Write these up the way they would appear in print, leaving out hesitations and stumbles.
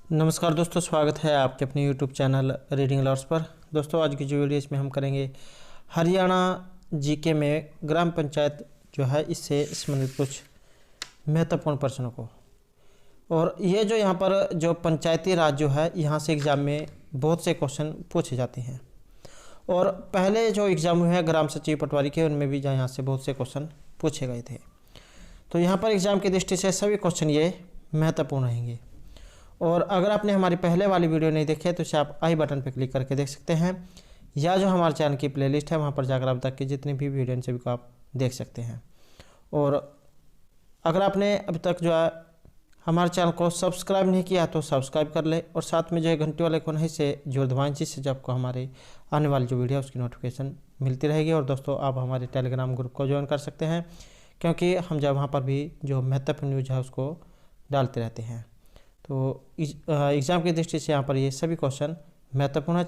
नमस्कार दोस्तों, स्वागत है आपके अपने यूट्यूब चैनल रीडिंग लॉर्ड्स पर। दोस्तों, आज की जो वीडियो इसमें हम करेंगे हरियाणा जीके में ग्राम पंचायत जो है इससे संबंधित कुछ महत्वपूर्ण प्रश्नों को। और ये जो यहाँ पर जो पंचायती राज जो है यहाँ से एग्ज़ाम में बहुत से क्वेश्चन पूछे जाते हैं। और पहले जो एग्ज़ाम हुए हैं ग्राम सचिव पटवारी के, उनमें भी यहाँ से बहुत से क्वेश्चन पूछे गए थे। तो यहाँ पर एग्ज़ाम की दृष्टि से सभी क्वेश्चन ये महत्वपूर्ण रहेंगे। और अगर आपने हमारी पहले वाली वीडियो नहीं देखी है तो इसे आप आई बटन पर क्लिक करके देख सकते हैं, या जो हमारे चैनल की प्लेलिस्ट है वहाँ पर जाकर अब तक की जितनी भी वीडियो सभी को आप देख सकते हैं। और अगर आपने अभी तक जो है हमारे चैनल को सब्सक्राइब नहीं किया तो सब्सक्राइब कर ले, और साथ में जो है घंटी वाले आइकन है इसे जोड़ दबाएं, जिससे जब आपको हमारे आने वाली जो वीडियो है उसकी नोटिफिकेशन मिलती रहेगी। और दोस्तों, आप हमारे टेलीग्राम ग्रुप को ज्वाइन कर सकते हैं, क्योंकि हम जब वहाँ पर भी जो महत्वपूर्ण न्यूज़ है उसको डालते रहते हैं। तो एग्ज़ाम की दृष्टि से यहाँ पर ये सभी क्वेश्चन महत्वपूर्ण है,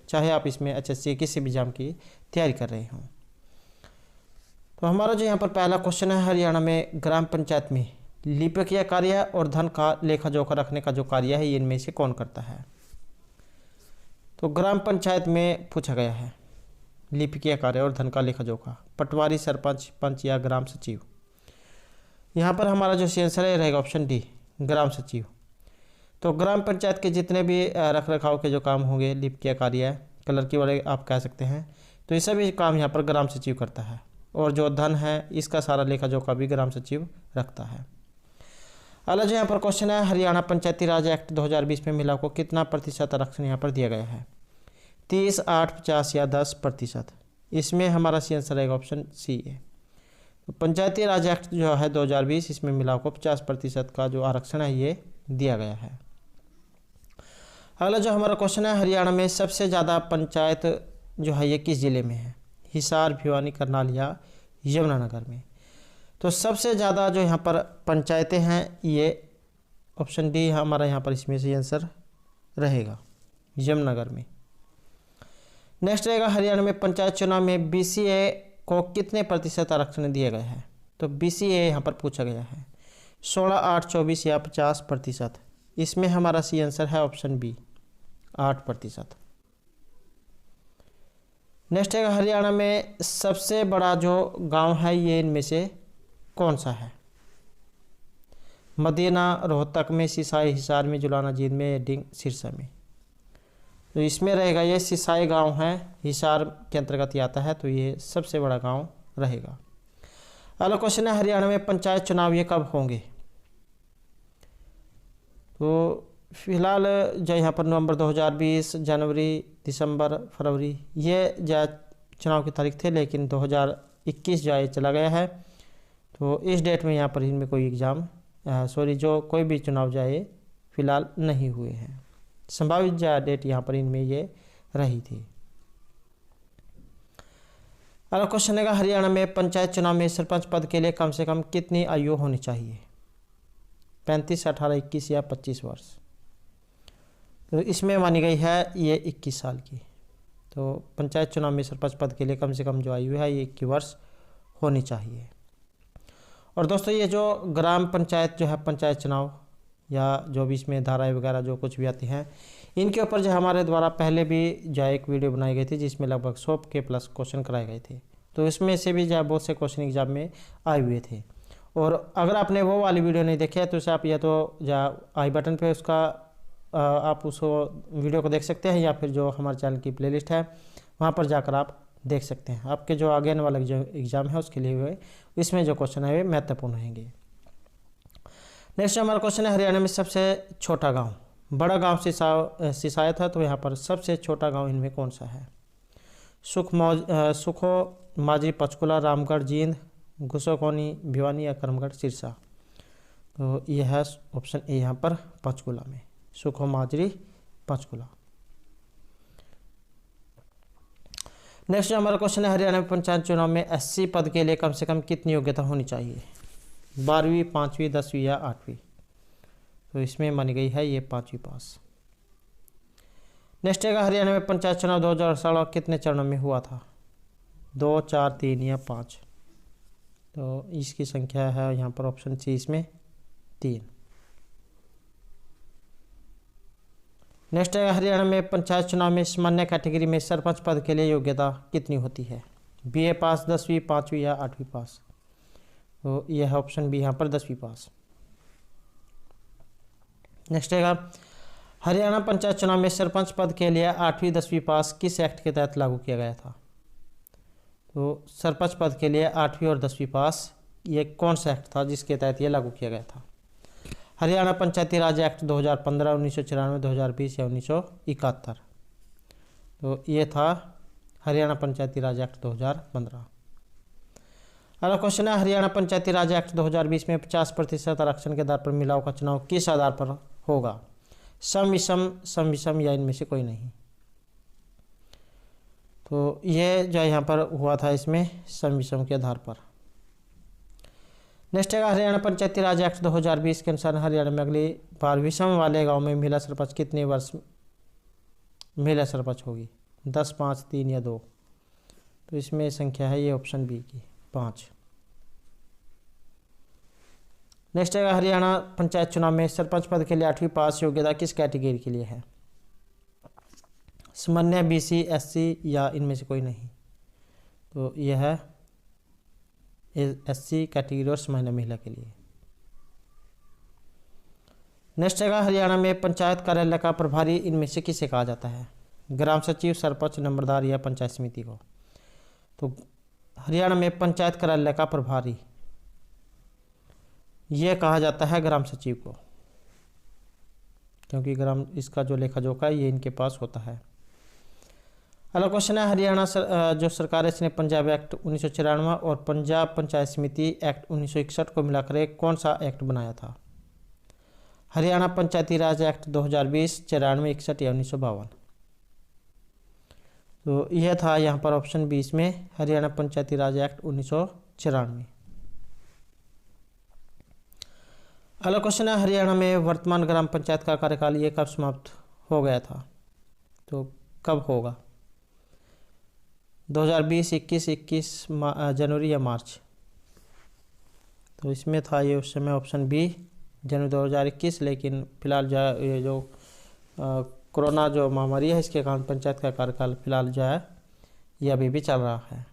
चाहे आप इसमें HSC किसी भी एग्जाम की तैयारी कर रहे हों। तो हमारा जो यहाँ पर पहला क्वेश्चन है, हरियाणा में ग्राम पंचायत में लिपिकीय कार्य और धन का लेखा जोखा रखने का जो कार्य है ये इनमें से कौन करता है। तो ग्राम पंचायत में पूछा गया है लिपिकीय कार्य और धन का लेखा जोखा, पटवारी, सरपंच, पंच या ग्राम सचिव। यहाँ पर हमारा जो आंसर है रहेगा ऑप्शन डी, ग्राम सचिव। तो ग्राम पंचायत के जितने भी रख रखाव के जो काम होंगे, लिपिकीय कार्य, कलर की वाले आप कह सकते हैं, तो ये सभी काम यहाँ पर ग्राम सचिव करता है। और जो धन है इसका सारा लेखा जोखा भी ग्राम सचिव रखता है। अगला जो यहाँ पर क्वेश्चन है, हरियाणा पंचायती राज एक्ट 2020 में महिलाओं को कितना प्रतिशत आरक्षण यहाँ पर दिया गया है। 30, 8, 50 या 10%। इसमें हमारा सी आंसर रहेगा ऑप्शन सी है। तो पंचायती राज एक्ट जो है 2020, इसमें महिलाओं को 50% का जो आरक्षण है ये दिया गया है। अगला जो हमारा क्वेश्चन है, हरियाणा में सबसे ज़्यादा पंचायत जो है ये किस जिले में है। हिसार, भिवानी, करनाल या यमुनानगर में। तो सबसे ज़्यादा जो यहाँ पर पंचायतें हैं ये ऑप्शन डी हमारा यहाँ पर इसमें से आंसर रहेगा, यमुनानगर में। नेक्स्ट रहेगा, हरियाणा में पंचायत चुनाव में BCA को कितने प्रतिशत आरक्षण दिया गया है। तो BCA यहाँ पर पूछा गया है 16, 8, 24 या 50%। इसमें हमारा सी आंसर है ऑप्शन बी, 8%। नेक्स्ट है, हरियाणा में सबसे बड़ा जो गांव है ये इनमें से कौन सा है। मदीना, रोहतक में, सिसाई, हिसार में, जुलाना, जींद में, डिंग, सिरसा में। तो इसमें रहेगा ये सिसाई गांव है, हिसार के अंतर्गत आता है, तो ये सबसे बड़ा गांव रहेगा। अगला क्वेश्चन है, हरियाणा में पंचायत चुनाव ये कब होंगे। तो फिलहाल जो यहाँ पर नवंबर 2020, जनवरी, दिसंबर, फरवरी ये जो चुनाव की तारीख थे, लेकिन 2021 जो है चला गया है। तो इस डेट में यहाँ पर इनमें कोई एग्ज़ाम जो कोई भी चुनाव जाए फिलहाल नहीं हुए हैं। संभावित डेट यहाँ पर इनमें ये रही थी। अगला क्वेश्चन है, हरियाणा में पंचायत चुनाव में सरपंच पद के लिए कम से कम कितनी आयु होनी चाहिए। 35, 18, 21 या 25 वर्ष। तो इसमें मानी गई है ये 21 साल की। तो पंचायत चुनाव में सरपंच पद के लिए कम से कम जो आयु है ये 21 वर्ष होनी चाहिए। और दोस्तों, ये जो ग्राम पंचायत जो है पंचायत चुनाव या जो भी इसमें धाराएं वगैरह जो कुछ भी आती हैं, इनके ऊपर जो हमारे द्वारा पहले भी जो एक वीडियो बनाई गई थी जिसमें लगभग 100 के प्लस क्वेश्चन कराए गए थे। तो इसमें से भी जो बहुत से क्वेश्चन एग्जाम में आए हुए थे। और अगर आपने वो वाली वीडियो नहीं देखी है तो आप या तो आई बटन पे उसका आप उस वीडियो को देख सकते हैं, या फिर जो हमारे चैनल की प्लेलिस्ट है वहाँ पर जाकर आप देख सकते हैं। आपके जो आगे आने वाला जो एग्ज़ाम है उसके लिए हुए इसमें जो क्वेश्चन है वे महत्वपूर्ण रहेंगे। नेक्स्ट हमारा क्वेश्चन है, हरियाणा में सबसे छोटा गांव, बड़ा गांव सिसायत है, तो यहाँ पर सबसे छोटा गांव इनमें कौन सा है। सुखो, माजरी, पंचकुला, रामगढ़, जींद, घुसोकोनी, भिवानी या करमगढ़, सिरसा। तो यह है ऑप्शन ए यहाँ पर पंचकुला में, सुखो, माजरी, पंचकुला। नेक्स्ट हमारा क्वेश्चन है, हरियाणा में पंचायत चुनाव में SC पद के लिए कम से कम कितनी योग्यता होनी चाहिए। 12वीं, 5वीं, 10वीं या 8वीं। तो इसमें मानी गई है ये 5वीं पास। नेक्स्ट है, हरियाणा में पंचायत चुनाव 2018 कितने चरणों में हुआ था। 2, 4, 3 या 5। तो इसकी संख्या है यहाँ पर ऑप्शन सी, इसमें 3। नेक्स्ट है हरियाणा में पंचायत चुनाव में सामान्य कैटेगरी में सरपंच पद के लिए योग्यता कितनी होती है? बीए पास, 10वीं, 5वीं या 8वीं पास। तो यह है ऑप्शन बी यहाँ पर 10वीं पास। नेक्स्ट है हरियाणा पंचायत चुनाव में सरपंच पद के लिए 8वीं 10वीं पास किस एक्ट के तहत लागू किया गया था? तो सरपंच पद के लिए 8वीं और 10वीं पास ये कौन सा एक्ट था जिसके तहत ये लागू किया गया था? हरियाणा पंचायती राज एक्ट 2015, 1994, 2020 या 1971। तो ये था हरियाणा पंचायती राज एक्ट 2015। अगला क्वेश्चन है हरियाणा पंचायती राज एक्ट 2020 में 50% आरक्षण के आधार पर महिलाओं का चुनाव किस आधार पर होगा? सम विषम, सम विषम या इनमें से कोई नहीं। तो ये जो यहाँ पर हुआ था इसमें सम विषम के आधार पर। नेक्स्ट है हरियाणा पंचायती राज एक्ट 2020 के अनुसार हरियाणा में अगली बार विषम वाले गांव में महिला सरपंच कितने वर्ष महिला सरपंच होगी? 10, 5, 3 या 2। तो इसमें संख्या है ये ऑप्शन बी की 5। नेक्स्ट है हरियाणा पंचायत चुनाव में सरपंच पद के लिए 8वीं पास योग्यता किस कैटेगरी के लिए है? सामान्य, बीसी, एससी या इनमें से कोई नहीं। तो यह है एससी कैटेगरी और सामान्य महिला के लिए। नेक्स्ट है हरियाणा में पंचायत कार्यालय का प्रभारी इनमें से किसे कहा जाता है? ग्राम सचिव, सरपंच, नंबरदार या पंचायत समिति को। तो हरियाणा में पंचायत कार्यालय का प्रभारी ये कहा जाता है ग्राम सचिव को, क्योंकि ग्राम इसका जो लेखा जोखा है ये इनके पास होता है। अगला क्वेश्चन है हरियाणा जो सरकार है इसने पंजाब एक्ट 1994 और पंजाब पंचायत समिति एक्ट 1961 को मिलाकर एक कौन सा एक्ट बनाया था? हरियाणा पंचायती राज एक्ट 2020, 94, 61 या 1952। तो यह था यहाँ पर ऑप्शन 20 में हरियाणा पंचायती राज एक्ट 1994। अगला क्वेश्चन है हरियाणा में वर्तमान ग्राम पंचायत का कार्यकाल ये कब समाप्त हो गया था? तो कब होगा? 2020, 21 जनवरी या मार्च। तो इसमें था ये उस समय ऑप्शन बी जनवरी 2021, लेकिन फिलहाल ये जो कोरोना जो महामारी है इसके कारण पंचायत का कार्यकाल फिलहाल जो है ये अभी भी चल रहा है।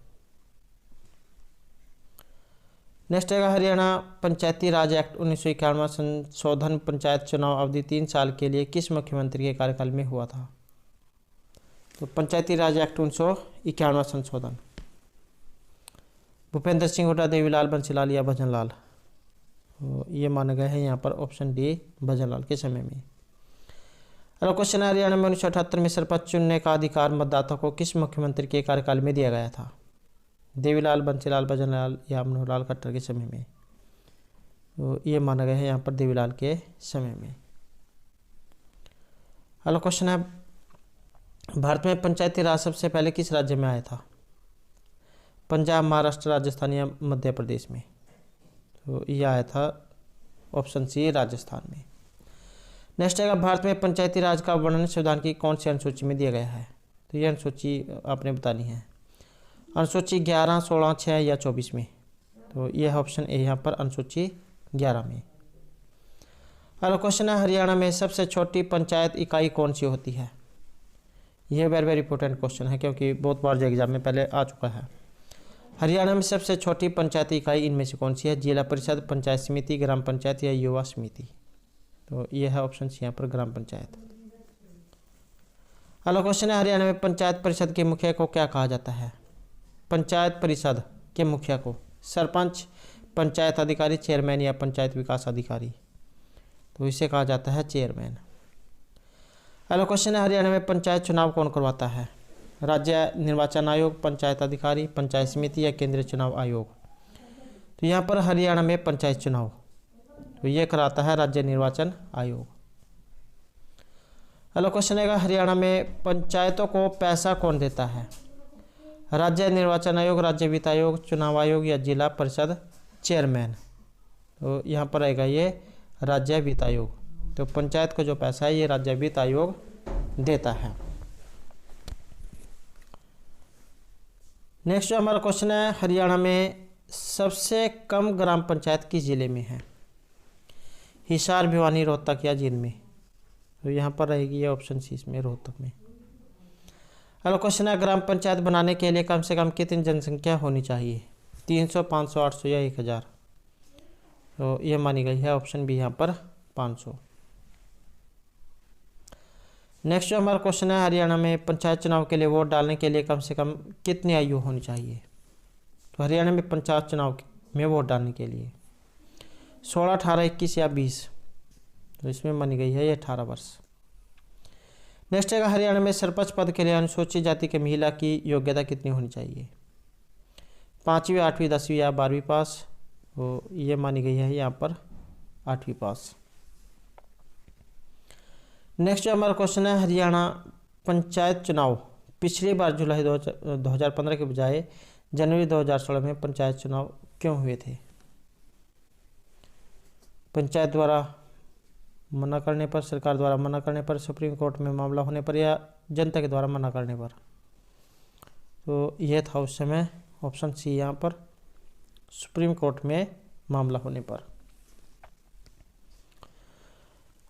नेक्स्ट है हरियाणा पंचायती राज एक्ट 1991 संशोधन पंचायत चुनाव अवधि 3 साल के लिए किस मुख्यमंत्री के कार्यकाल में हुआ था? तो पंचायती राज एक्ट 1991 संशोधन भूपेंद्र सिंह हुड्डा, देवीलाल, बंसीलाल या भजनलाल। तो ये माना गया है यहाँ पर ऑप्शन डी भजनलाल के समय में। अगला क्वेश्चन है हरियाणा में 1978 में सरपंच चुनने का अधिकार मतदाता को किस मुख्यमंत्री के कार्यकाल में दिया गया था? देवीलाल, बंसीलाल, भजनलाल या मनोहर लाल खट्टर के समय में। तो ये माना गया है यहाँ पर देवीलाल के समय में। अगला क्वेश्चन है भारत में पंचायती राज सबसे पहले किस राज्य में आया था? पंजाब, महाराष्ट्र, राजस्थान या मध्य प्रदेश में। तो ये आया था ऑप्शन सी राजस्थान में। नेक्स्ट है भारत में पंचायती राज का वर्णन संविधान की कौन सी अनुसूची में दिया गया है? तो ये अनुसूची आपने बतानी है। अनुसूची 11, 16, 6 या 24 में। तो यह ऑप्शन ए यहाँ पर अनुसूची 11 में। अगला क्वेश्चन है हरियाणा में सबसे छोटी पंचायत इकाई कौन सी होती है? यह वेरी इंपॉर्टेंट क्वेश्चन है क्योंकि बहुत बार जो एग्जाम में पहले आ चुका है। हरियाणा में सबसे छोटी पंचायती इकाई इनमें से कौन सी है? जिला परिषद, पंचायत समिति, ग्राम पंचायत या युवा समिति। तो यह है ऑप्शन सी यहाँ पर ग्राम पंचायत। अगला क्वेश्चन है हरियाणा में पंचायत परिषद के मुखिया को क्या कहा जाता है? पंचायत परिषद के मुखिया को सरपंच, पंचायत अधिकारी, चेयरमैन या पंचायत विकास अधिकारी। तो इसे कहा जाता है चेयरमैन। अगला क्वेश्चन है हरियाणा में पंचायत चुनाव कौन करवाता है? राज्य निर्वाचन आयोग, पंचायत अधिकारी, पंचायत समिति या केंद्रीय चुनाव आयोग। तो यहाँ पर हरियाणा में पंचायत चुनाव तो ये कराता है राज्य निर्वाचन आयोग। अगला क्वेश्चन है हरियाणा में पंचायतों को पैसा कौन देता है? राज्य निर्वाचन आयोग, राज्य वित्त आयोग, चुनाव आयोग या जिला परिषद चेयरमैन। तो यहाँ पर आएगा ये राज्य वित्त आयोग। तो पंचायत को जो पैसा है ये राज्य वित्त आयोग देता है। नेक्स्ट जो हमारा क्वेश्चन है हरियाणा में सबसे कम ग्राम पंचायत किस जिले में है? हिसार, भिवानी, रोहतक या जींद में। तो यहाँ पर रहेगी ये ऑप्शन सी इसमें रोहतक में। अगला क्वेश्चन है, ग्राम पंचायत बनाने के लिए कम से कम कितनी जनसंख्या होनी चाहिए? 300, 500, 800 या 1000? तो ये मानी गई है ऑप्शन बी यहाँ पर 500। नेक्स्ट जो हमारा क्वेश्चन है, हरियाणा में पंचायत चुनाव के लिए वोट डालने के लिए कम से कम कितनी आयु होनी चाहिए? तो हरियाणा में पंचायत चुनाव में वोट डालने के लिए 16, 18, 21 या 20? तो इसमें मानी गई है ये 18 वर्ष। नेक्स्ट है, हरियाणा में सरपंच पद के लिए अनुसूचित जाति के महिला की योग्यता कितनी होनी चाहिए? 5वीं, 8वीं, 10वीं या 12वीं पास? तो ये मानी गई है यहाँ पर 8वीं पास। नेक्स्ट जो हमारा क्वेश्चन है, हरियाणा पंचायत चुनाव पिछली बार जुलाई 2015 के बजाय जनवरी 2016 में पंचायत चुनाव क्यों हुए थे? पंचायत द्वारा मना करने पर, सरकार द्वारा मना करने पर, सुप्रीम कोर्ट में मामला होने पर या जनता के द्वारा मना करने पर? तो यह था उस समय ऑप्शन सी यहाँ पर सुप्रीम कोर्ट में मामला होने पर।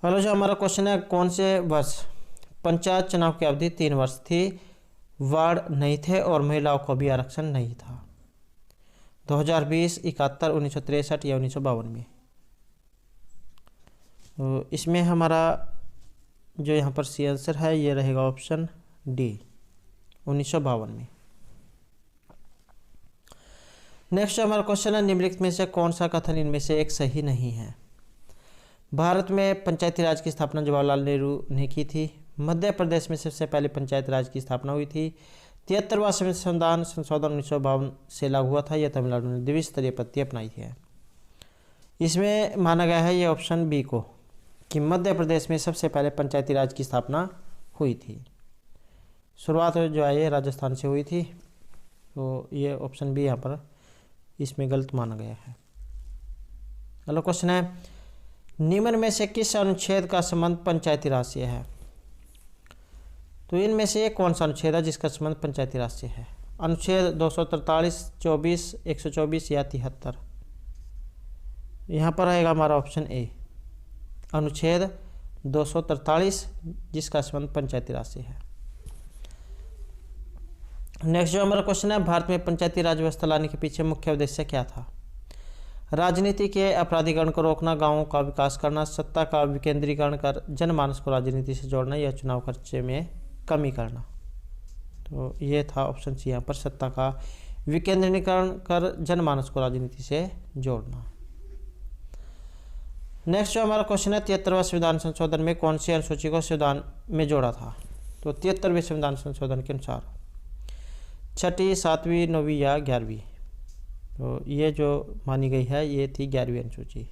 हेलो जो हमारा क्वेश्चन है, कौन से वर्ष पंचायत चुनाव की अवधि 3 वर्ष थी, वार्ड नहीं थे और महिलाओं को भी आरक्षण नहीं था? 2020, 71, 1963 या 1952 में? तो इसमें हमारा जो यहाँ पर सी आंसर है ये रहेगा ऑप्शन डी 1952 में। नेक्स्ट हमारा क्वेश्चन है, निम्नलिखित में से कौन सा कथन इनमें से एक सही नहीं है? भारत में पंचायती राज की स्थापना जवाहरलाल नेहरू ने की थी। मध्य प्रदेश में सबसे पहले पंचायत राज की स्थापना हुई थी। 73वां संविधान संशोधन 1952 से लागू हुआ था। यह तमिलनाडु ने द्विस्तरीय पद्धति अपनाई है। इसमें माना गया है ये ऑप्शन बी को कि मध्य प्रदेश में सबसे पहले पंचायती राज की स्थापना हुई थी। शुरुआत जो है ये राजस्थान से हुई थी। तो ये ऑप्शन बी यहाँ पर इसमें गलत माना गया है। अगला क्वेश्चन है, निम्न में से किस अनुच्छेद का संबंध पंचायती राज से है? तो इनमें से कौन सा अनुच्छेद है जिसका संबंध पंचायती राज से है? अनुच्छेद 243, 24, 124 या 73? यहाँ पर रहेगा हमारा ऑप्शन ए अनुच्छेद 243 जिसका संबंध पंचायती राज से है। नेक्स्ट जो हमारा क्वेश्चन है, भारत में पंचायती राज व्यवस्था लाने के पीछे मुख्य उद्देश्य क्या था? राजनीति के अपराधीकरण को रोकना, गांवों का विकास करना, सत्ता का विकेंद्रीकरण कर जनमानस को राजनीति से जोड़ना या चुनाव खर्चे में कमी करना? तो ये था ऑप्शन सी यहाँ पर सत्ता का विकेंद्रीकरण कर जनमानस को राजनीति से जोड़ना। नेक्स्ट जो हमारा क्वेश्चन है, 73वां संविधान संशोधन में कौन सी अनुसूची को संविधान में जोड़ा था? तो 73वें संविधान संशोधन के अनुसार 6वीं, 7वीं, 9वीं या 11वीं? तो ये जो मानी गई है ये थी 11वीं अनुसूची।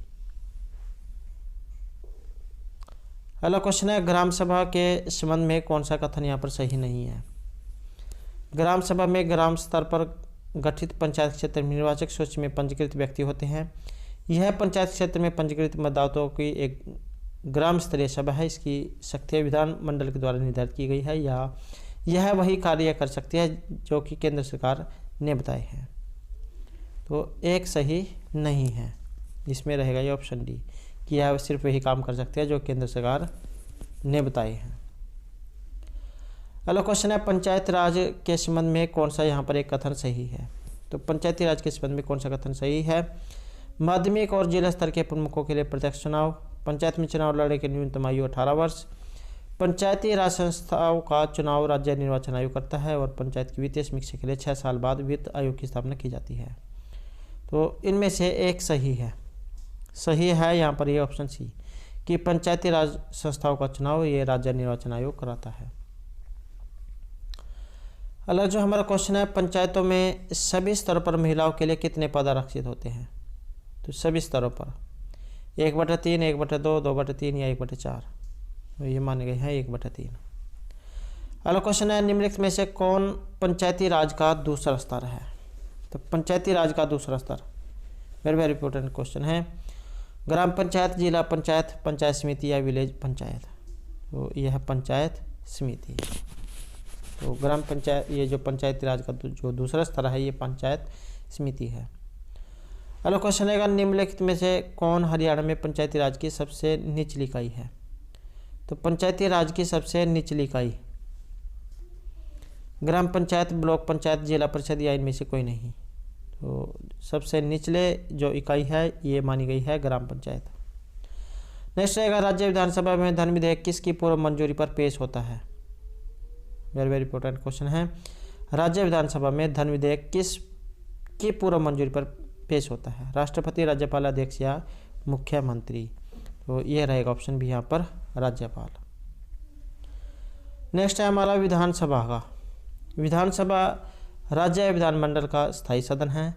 अगला क्वेश्चन है, ग्राम सभा के संबंध में कौन सा कथन यहाँ पर सही नहीं है? ग्राम सभा में ग्राम स्तर पर गठित पंचायत क्षेत्र में निर्वाचक सूची में पंजीकृत व्यक्ति होते हैं। यह पंचायत क्षेत्र में पंजीकृत मतदाताओं की एक ग्राम स्तरीय सभा है। इसकी शक्तियाँ विधान मंडल के द्वारा निर्धारित की गई है या यह वही कार्य कर सकती है जो कि केंद्र सरकार ने बताए हैं? तो एक सही नहीं है, इसमें रहेगा ये ऑप्शन डी कि यह सिर्फ वही काम कर सकते हैं जो केंद्र सरकार ने बताए हैं। अगला क्वेश्चन है, पंचायत राज के संबंध में कौन सा यहाँ पर एक कथन सही है? तो पंचायती राज के संबंध में कौन सा कथन सही है? माध्यमिक और जिला स्तर के प्रमुखों के लिए प्रत्यक्ष चुनाव, पंचायत में चुनाव लड़ने की न्यूनतम आयु 18 वर्ष, पंचायती राज संस्थाओं का चुनाव राज्य निर्वाचन आयोग करता है और पंचायत की वित्तीय समीक्षा के लिए 6 साल बाद वित्त आयोग की स्थापना की जाती है। तो इनमें से एक सही है। सही है यहाँ पर ये ऑप्शन सी कि पंचायती राज संस्थाओं का चुनाव ये राज्य निर्वाचन आयोग कराता है। अलग जो हमारा क्वेश्चन है, पंचायतों में सभी स्तरों पर महिलाओं के लिए कितने पद आरक्षित होते हैं? तो सभी स्तरों पर 1/3, 1/2, 2/3 या 1/4? तो ये माने गए हैं 1/3। अगला क्वेश्चन है, निम्नलिखित में से कौन पंचायती राज का दूसरा स्तर है? तो पंचायती राज का दूसरा स्तर वेरी वेरी इंपॉर्टेंट क्वेश्चन है। ग्राम पंचायत, जिला पंचायत, पंचायत समिति या विलेज पंचायत? तो यह पंचायत समिति। तो ग्राम पंचायत ये जो पंचायती राज का जो दूसरा स्तर है ये पंचायत समिति है। अगला क्वेश्चन है, निम्नलिखित में से कौन हरियाणा में पंचायती राज की सबसे निचली इकाई है? तो पंचायती राज की सबसे निचली इकाई ग्राम पंचायत, ब्लॉक पंचायत, जिला परिषद या इनमें से कोई नहीं। तो सबसे निचले जो इकाई है ये मानी गई है ग्राम पंचायत। नेक्स्ट रहेगा राज्य विधानसभा में धन विधेयक किसकी पूर्व मंजूरी पर पेश होता है। वेरी वेरी इंपॉर्टेंट क्वेश्चन है। राज्य विधानसभा में धन विधेयक किसकी पूर्व मंजूरी पर पेश होता है, राष्ट्रपति, राज्यपाल, अध्यक्ष या मुख्यमंत्री। तो ये रहेगा ऑप्शन भी यहाँ पर राज्यपाल। नेक्स्ट है हमारा विधानसभा का। विधानसभा राज्य विधानमंडल का स्थायी सदन है,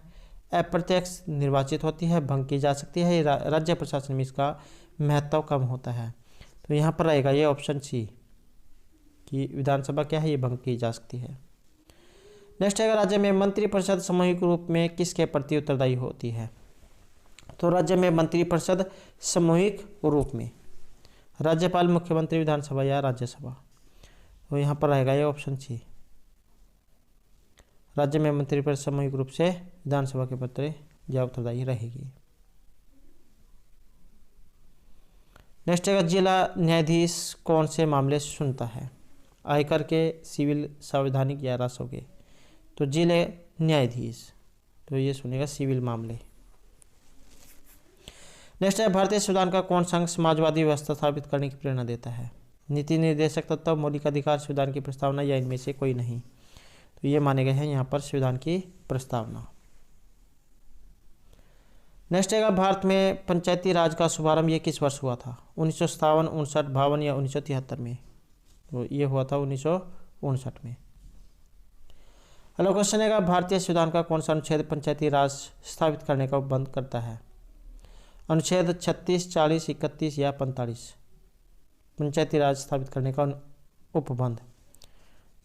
अप्रत्यक्ष निर्वाचित होती है, भंग की जा सकती है, राज्य प्रशासन में इसका महत्व कम होता है। तो यहाँ पर रहेगा ये ऑप्शन सी कि विधानसभा क्या है, ये भंग की जा सकती है। नेक्स्ट है राज्य में मंत्रिपरिषद सामूहिक रूप में किसके प्रति उत्तरदायी होती है। तो राज्य में मंत्रिपरिषद सामूहिक रूप में राज्यपाल, मुख्यमंत्री, विधानसभा या राज्यसभा। तो यहाँ पर रहेगा ये ऑप्शन सी, राज्य में मंत्रिपरिषद सामूहिक रूप से विधानसभा के प्रति या उत्तरदायी रहेगी। नेक्स्ट है जिला न्यायाधीश कौन से मामले सुनता है, आयकर के, सिविल, संवैधानिक या राजस्व के। तो जिले न्यायाधीश तो ये सुनेगा सिविल मामले। नेक्स्ट है भारतीय संविधान का कौन सा अंग समाजवादी व्यवस्था स्थापित करने की प्रेरणा देता है, नीति निर्देशक तत्व, मौलिक अधिकार, संविधान की प्रस्तावना या इनमें से कोई नहीं। तो ये माने गए हैं यहाँ पर संविधान की प्रस्तावना। नेक्स्ट है भारत में पंचायती राज का शुभारंभ ये किस वर्ष हुआ था, 1957, 59, 52 या 1973 में। तो ये हुआ था 1959 में। अगला क्वेश्चन है भारतीय संविधान का कौन सा अनुच्छेद पंचायती राज स्थापित करने का उपबंध करता है, अनुच्छेद 36, 40, 31 या 45। पंचायती राज स्थापित करने का उपबंध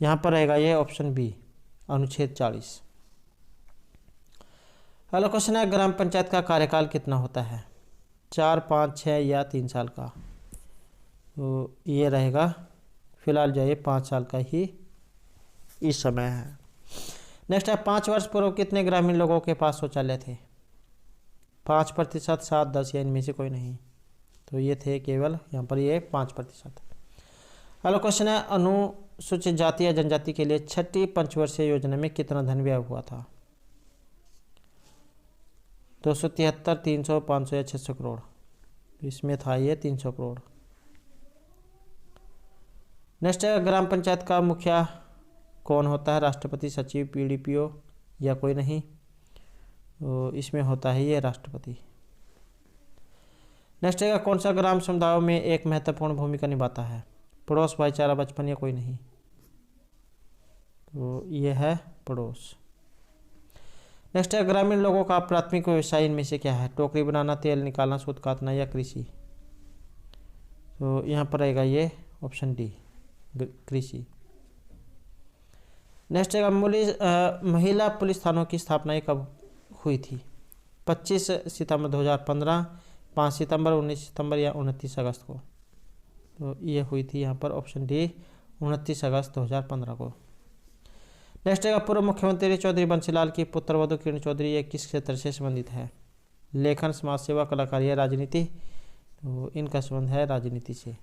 यहाँ पर रहेगा ये ऑप्शन बी, अनुच्छेद 40। अगला क्वेश्चन है ग्राम पंचायत का कार्यकाल कितना होता है, 4, 5, 6 या 3 साल का। तो ये रहेगा फिलहाल जो है 5 साल का ही इस समय है। नेक्स्ट है 5 वर्ष पूर्व कितने ग्रामीण लोगों के पास शौचालय थे, 5%, 7, 10 या इनमें से कोई नहीं। तो ये थे केवल यहाँ पर ये 5%। अगला क्वेश्चन है अनुसूचित जाति या जनजाति के लिए छठी पंचवर्षीय योजना में कितना धन व्यय हुआ था, 273, 300, 500 या 600 करोड़। इसमें था ये 300 करोड़। नेक्स्ट है ग्राम पंचायत का मुखिया कौन होता है, राष्ट्रपति, सचिव, पीडीपीओ या कोई नहीं। तो इसमें होता है ये राष्ट्रपति। नेक्स्ट है कौन सा ग्राम समुदायों में एक महत्वपूर्ण भूमिका निभाता है, पड़ोस, भाईचारा, बचपन या कोई नहीं। तो ये है पड़ोस। नेक्स्ट है ग्रामीण लोगों का प्राथमिक व्यवसाय इनमें से क्या है, टोकरी बनाना, तेल निकालना, सूत काटना या कृषि। तो यहाँ पर रहेगा ये ऑप्शन डी, कृषि। नेक्स्ट है महिला पुलिस थानों की स्थापना कब हुई थी, 25 सितंबर 2015, 5 सितंबर, 19 सितंबर या 29 अगस्त को। तो ये हुई थी यहाँ पर ऑप्शन डी, 29 अगस्त 2015 को। नेक्स्ट है पूर्व मुख्यमंत्री चौधरी बंसीलाल की पुत्रवधू किरण चौधरी ये किस क्षेत्र से संबंधित है, लेखन, समाज सेवा, कलाकारी या राजनीति। तो इनका संबंध है राजनीति से।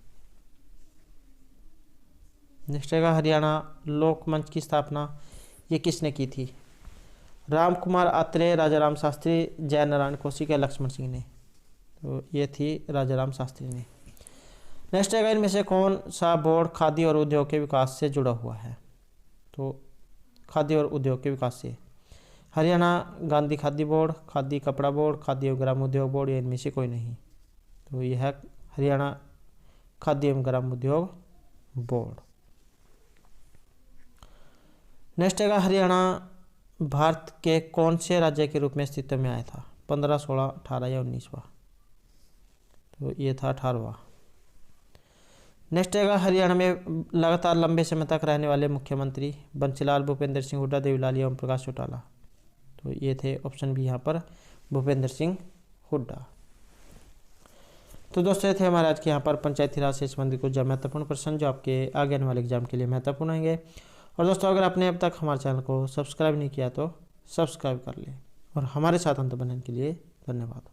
नेक्स्ट है हरियाणा लोक मंच की स्थापना ये किसने की थी, राम कुमार आत्रेय, राजा राम शास्त्री, जय नारायण कौशिक या लक्ष्मण सिंह ने। तो ये थी राजा राम शास्त्री ने। नेक्स्ट है इनमें से कौन सा बोर्ड खादी और उद्योग के विकास से जुड़ा हुआ है। तो खादी और उद्योग के विकास से हरियाणा गांधी खादी बोर्ड, खादी कपड़ा बोर्ड, खादी एवं ग्राम उद्योग बोर्ड या इनमें से कोई नहीं। तो यह है हरियाणा खादी एवं ग्राम उद्योग बोर्ड। नेक्स्ट है हरियाणा भारत के कौन से राज्य के रूप में अस्तित्व में आया था, 15, 16, 18 या 19वां। तो ये था 18वां। नेक्स्ट है हरियाणा में लगातार लंबे समय तक रहने वाले मुख्यमंत्री बंसीलाल, भूपेंद्र सिंह हुड्डा, देवीलाल या ओम प्रकाश चौटाला। तो ये थे ऑप्शन भी यहाँ पर भूपेंद्र सिंह हुड्डा। तो दोस्तों ये थे हमारे आज के यहाँ पर पंचायती राज से संबंधित कुछ महत्वपूर्ण प्रश्न जो आपके आगे आने वाले एग्जाम के लिए महत्वपूर्ण होंगे। और दोस्तों अगर आपने अब तक हमारे चैनल को सब्सक्राइब नहीं किया तो सब्सक्राइब कर लें और हमारे साथ अंत बनने के लिए धन्यवाद।